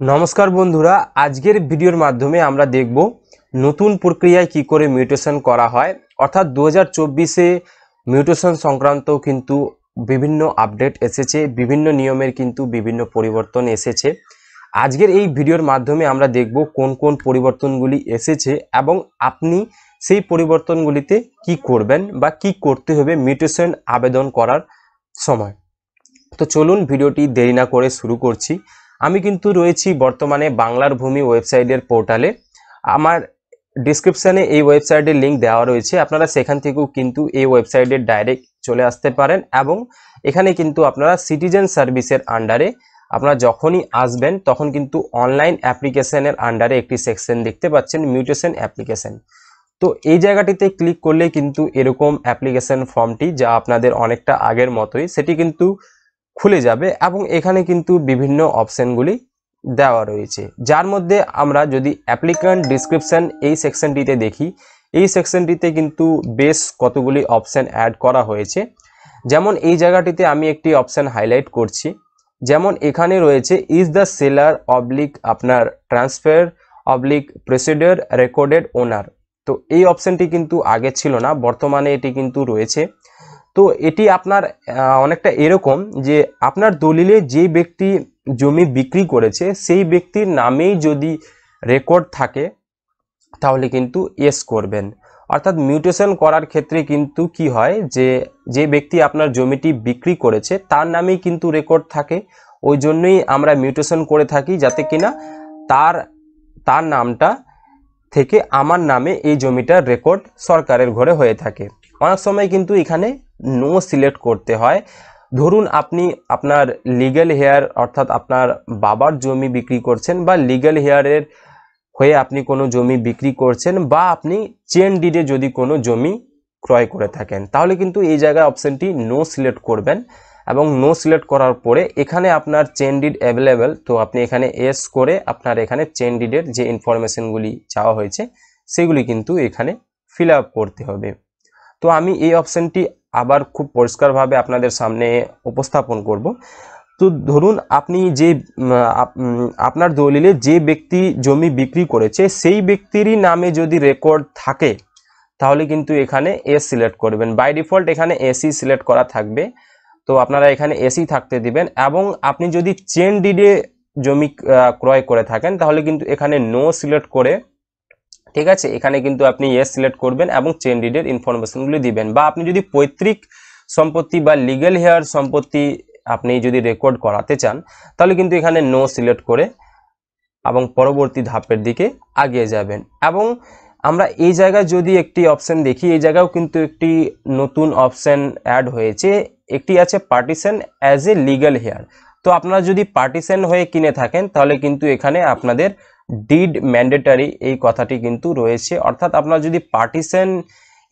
নমস্কার বন্ধুরা, আজকের ভিডিওর মাধ্যমে আমরা দেখব নতুন প্রক্রিয়ায় কি করে মিউটেশন করা হয়। অর্থাৎ 2024-এ মিউটেশন সংক্রান্ত কিন্তু বিভিন্ন আপডেট এসেছে, বিভিন্ন নিয়মের কিন্তু বিভিন্ন পরিবর্তন এসেছে। আজকের এই ভিডিওর মাধ্যমে আমরা দেখব কোন কোন পরিবর্তনগুলি এসেছে এবং আপনি সেই পরিবর্তনগুলিতে কি করবেন বা কি করতে হবে মিউটেশন আবেদন করার সময়। তো চলুন ভিডিওটি দেরি না করে শুরু করছি। আমি কিন্তু রয়েছি বর্তমানে বাংলার ভূমি ওয়েবসাইটের পোর্টালে। আমার ডিসক্রিপশানে এই ওয়েবসাইটের লিঙ্ক দেওয়া রয়েছে, আপনারা সেখান থেকেও কিন্তু এই ওয়েবসাইটে ডাইরেক্ট চলে আসতে পারেন এবং এখানে কিন্তু আপনারা সিটিজেন সার্ভিসের আন্ডারে আপনারা যখনই আসবেন তখন কিন্তু অনলাইন অ্যাপ্লিকেশনের আন্ডারে একটি সেকশন দেখতে পাচ্ছেন, মিউটেশন অ্যাপ্লিকেশন। তো এই জায়গাটিতে ক্লিক করলে কিন্তু এরকম অ্যাপ্লিকেশন ফর্মটি, যা আপনাদের অনেকটা আগের মতোই, সেটি কিন্তু খুলে যাবে এবং এখানে কিন্তু বিভিন্ন অপশনগুলি দেওয়া রয়েছে, যার মধ্যে আমরা যদি অ্যাপ্লিক্যান্ট ডিসক্রিপশন এই সেকশনটিতে দেখি, এই সেকশনটিতে কিন্তু বেশ কতগুলি অপশন অ্যাড করা হয়েছে। যেমন এই জায়গাটিতে আমি একটি অপশন হাইলাইট করছি, যেমন এখানে রয়েছে ইজ দ্য সেলার অবলিক আপনার ট্রান্সফার অবলিক প্রসিডিওর রেকর্ডেড ওনার। তো এই অপশনটি কিন্তু আগে ছিল না, বর্তমানে এটি কিন্তু রয়েছে। তো এটি আপনার অনেকটা এরকম যে আপনার দলিলে যে ব্যক্তি জমি বিক্রি করেছে সেই ব্যক্তির নামেই যদি রেকর্ড থাকে তাহলে কিন্তু ইয়েস করবেন। অর্থাৎ মিউটেশন করার ক্ষেত্রে কিন্তু কি হয় যে যে ব্যক্তি আপনার জমিটি বিক্রি করেছে তার নামেই কিন্তু রেকর্ড থাকে, ওই জন্যই আমরা মিউটেশন করে থাকি, যাতে কিনা তার তার নামটা থেকে আমার নামে এই জমিটার রেকর্ড সরকারের ঘরে হয়ে থাকে। অনেক সময় কিন্তু এখানে নো সিলেক্ট করতে হয়। ধরুন আপনি আপনার লিগ্যাল হেয়ার অর্থাৎ আপনার বাবার জমি বিক্রি করছেন বা লিগ্যাল হেয়ারের হয়ে আপনি কোনো জমি বিক্রি করছেন বা আপনি চেন ডিডে যদি কোনো জমি ক্রয় করে থাকেন, তাহলে কিন্তু এই জায়গায় অপশনটি নো সিলেক্ট করবেন এবং নো সিলেক্ট করার পরে এখানে আপনার চেন ডিড অ্যাভেলেবেল, তো আপনি এখানে এস করে আপনার এখানে চেন ডিডের যে ইনফরমেশনগুলি চাওয়া হয়েছে সেগুলি কিন্তু এখানে ফিল আপ করতে হবে। তো আমি এই অপশনটি আবার খুব পরিষ্কারভাবে আপনাদের সামনে উপস্থাপন করব। তো ধরুন আপনি যে আপনার দলিলে যে ব্যক্তি জমি বিক্রি করেছে সেই ব্যক্তিরই নামে যদি রেকর্ড থাকে তাহলে কিন্তু এখানে এস সিলেক্ট করবেন। বাই ডিফল্ট এখানে এসি সিলেক্ট করা থাকবে, তো আপনারা এখানে এসি থাকতে দিবেন। এবং আপনি যদি চেন ডিডে জমি ক্রয় করে থাকেন তাহলে কিন্তু এখানে নো সিলেক্ট করে, ঠিক আছে, এখানে কিন্তু আপনি ইয়েস সিলেক্ট করবেন এবং চেন ডিডের ইনফরমেশনগুলি দিবেন। বা আপনি যদি পৈতৃক সম্পত্তি বা লিগ্যাল হেয়ার সম্পত্তি আপনি যদি রেকর্ড করাতে চান তাহলে কিন্তু এখানে নো সিলেক্ট করে এবং পরবর্তী ধাপের দিকে এগিয়ে যাবেন। এবং আমরা এই জায়গায় যদি একটি অপশন দেখি, এই জায়গাও কিন্তু একটি নতুন অপশন অ্যাড হয়েছে, একটি আছে partition as a legal heir. তো আপনারা যদি পার্টিশন হয়ে কিনে থাকেন তাহলে কিন্তু এখানে আপনাদের ডিড ম্যান্ডেটারি এই কথাটি কিন্তু রয়েছে। অর্থাৎ আপনারা যদি পার্টিশন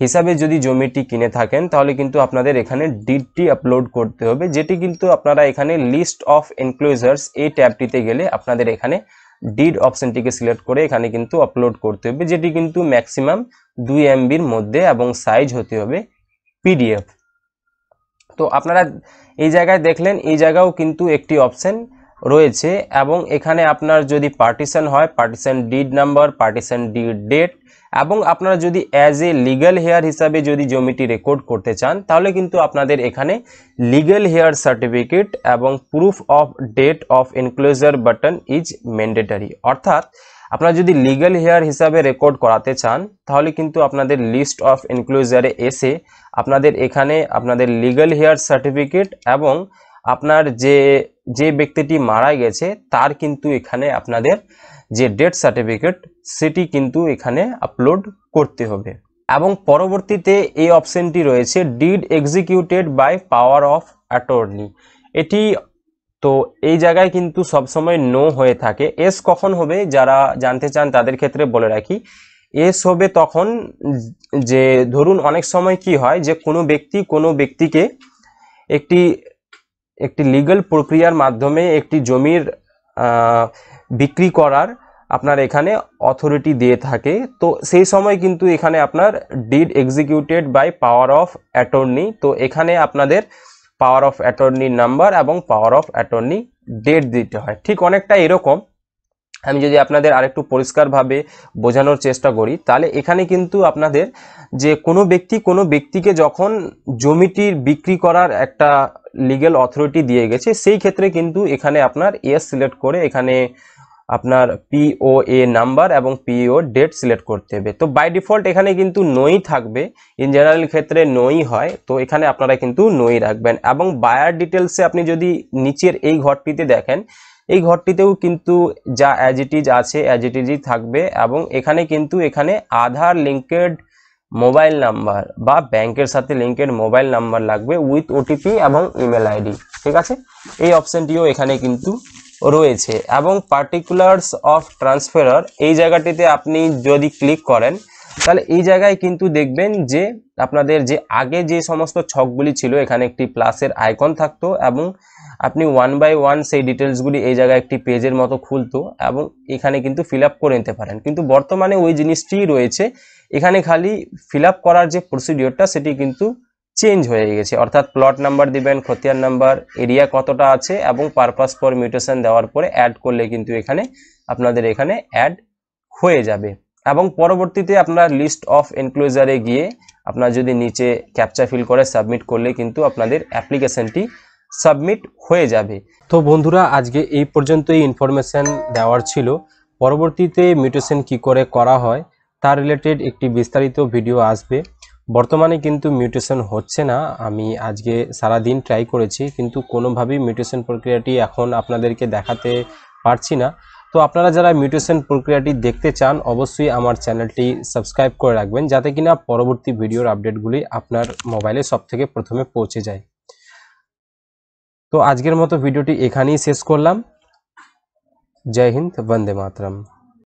হিসাবে যদি জমিটি কিনে থাকেন তাহলে কিন্তু আপনাদের এখানে ডিডটি আপলোড করতে হবে, যেটি কিন্তু আপনারা এখানে লিস্ট অফ এনক্লোজার্স এই ট্যাবটিতে গেলে আপনাদের এখানে ডিড অপশনটিকে সিলেক্ট করে এখানে কিন্তু আপলোড করতে হবে, যেটি কিন্তু ম্যাক্সিমাম 2 MBর মধ্যে এবং সাইজ হতে হবে PDF। তো আপনারা এই জায়গায় দেখলেন, এই জায়গাও কিন্তু একটি অপশন রয়েছে এবং এখানে আপনার যদি পার্টিশন হয় partition deed number, partition deed date, এবং আপনারা যদি অ্যাজ এ লিগ্যাল হেয়ার হিসাবে যদি জমিটি রেকর্ড করতে চান তাহলে কিন্তু আপনাদের এখানে লিগ্যাল হেয়ার সার্টিফিকেট এবং proof of date of enclosure button is mandatory. অর্থাৎ আপনারা যদি লিগ্যাল হেয়ার হিসাবে রেকর্ড করাতে চান তাহলে কিন্তু আপনাদের লিস্ট অফ এনক্লোজারে এসে আপনাদের এখানে আপনাদের লিগ্যাল হেয়ার সার্টিফিকেট এবং আপনার যে ব্যক্তিটি মারা গেছে তার কিন্তু এখানে আপনাদের যে ডেথ সার্টিফিকেট সেটি কিন্তু এখানে আপলোড করতে হবে। এবং পরবর্তীতে এই অপশনটি রয়েছে deed executed by power of attorney. এটি তো এই জায়গায় কিন্তু সবসময় নো হয়ে থাকে। এস কখন হবে যারা জানতে চান তাদের ক্ষেত্রে বলে রাখি, এস হবে তখন যে ধরুন অনেক সময় কি হয় যে কোনো ব্যক্তিকে একটি লিগ্যাল প্রক্রিয়ার মাধ্যমে একটি জমির বিক্রি করার আপনার এখানে অথরিটি দিয়ে থাকে। তো সেই সময় কিন্তু এখানে আপনার deed executed by power of attorney, তো এখানে আপনাদের পাওয়ার অফ অ্যাটর্নি নাম্বার এবং পাওয়ার অফ অ্যাটর্নি ডেট দিতে হয়। ঠিক অনেকটা এরকম আমি যদি আপনাদের আরেকটু পরিষ্কারভাবে বোঝানোর চেষ্টা করি, তাহলে এখানে কিন্তু আপনাদের যে কোনো ব্যক্তিকে যখন জমিটির বিক্রি করার একটা লিগ্যাল অথরিটি দিয়ে গেছে, সেই ক্ষেত্রে কিন্তু এখানে আপনার এস সিলেক্ট করে এখানে আপনার পিওএ নাম্বার এবং পিও ডেট সিলেক্ট করতে হবে। তো বাই ডিফল্ট এখানে কিন্তু নই থাকবে, ইন জেনারেল ক্ষেত্রে নই হয়, তো এখানে আপনারা কিন্তু নই রাখবেন। এবং বায়ার ডিটেলসে আপনি যদি নিচের এই ঘরটিতে দেখেন, এই ঘরটিতেও কিন্তু যা অ্যাজ ইট ইজ আছে অ্যাজ ইট ইজই থাকবে। এবং এখানে কিন্তু এখানে আধার লিঙ্কেড মোবাইল নাম্বার বা ব্যাংকের সাথে লিঙ্কেড মোবাইল নাম্বার লাগবে উইথ ওটিপি এবং ইমেল আইডি, ঠিক আছে। এই অপশনটিও এখানে কিন্তু রয়েছে। এবং পার্টিকুলার্স অফ ট্রান্সফারার এই জায়গাটিতে আপনি যদি ক্লিক করেন, তাহলে এই জায়গায় কিন্তু দেখবেন যে আপনাদের যে আগে যে সমস্ত ছকগুলি ছিল, এখানে একটি প্লাসের আইকন থাকতো এবং আপনি 1 বাই 1 সেই ডিটেলসগুলি এই জায়গায় একটি পেজের মতো খুলতো এবং এখানে কিন্তু ফিল আপ করে নিতে পারেন। কিন্তু বর্তমানে ওই জিনিসটিই রয়েছে, এখানে খালি ফিল আপ করার যে প্রসিডিওরটা সেটি কিন্তু চেঞ্জ হয়ে গেছে। অর্থাৎ প্লট নাম্বার দিবেন, খতিয়ান নাম্বার, এরিয়া কতটা আছে এবং পারপাস ফর মিউটেশন দেওয়ার পরে অ্যাড করলে কিন্তু এখানে আপনাদের এখানে অ্যাড হয়ে যাবে। এবং পরবর্তীতে আপনার লিস্ট অফ এনক্লোজারে গিয়ে আপনার যদি নিচে ক্যাপচা ফিল করে সাবমিট করলে কিন্তু আপনাদের অ্যাপ্লিকেশনটি সাবমিট হয়ে যাবে। তো বন্ধুরা, আজকে এই পর্যন্তই ইনফরমেশন দেওয়ার ছিল। পরবর্তীতে মিউটেশন কি করে করা হয় তার রিলেটেড একটি বিস্তারিত ভিডিও আসবে। বর্তমানে কিন্তু মিউটেশন হচ্ছে না, আমি আজকে সারা দিন ট্রাই করেছি কিন্তু কোনোভাবেই মিউটেশন প্রক্রিয়াটি এখন আপনাদেরকে দেখাতে পারছি না। তো আপনারা যারা মিউটেশন প্রক্রিয়াটি দেখতে চান অবশ্যই আমার চ্যানেলটি সাবস্ক্রাইব করে রাখবেন, যাতে কিনা পরবর্তী ভিডিওর আপডেটগুলি আপনার মোবাইলে সবথেকে প্রথমে পৌঁছে যায়। তো আজকের মতো ভিডিওটি এখানেই শেষ করলাম। জয় হিন্দ, বন্দে মাতরম।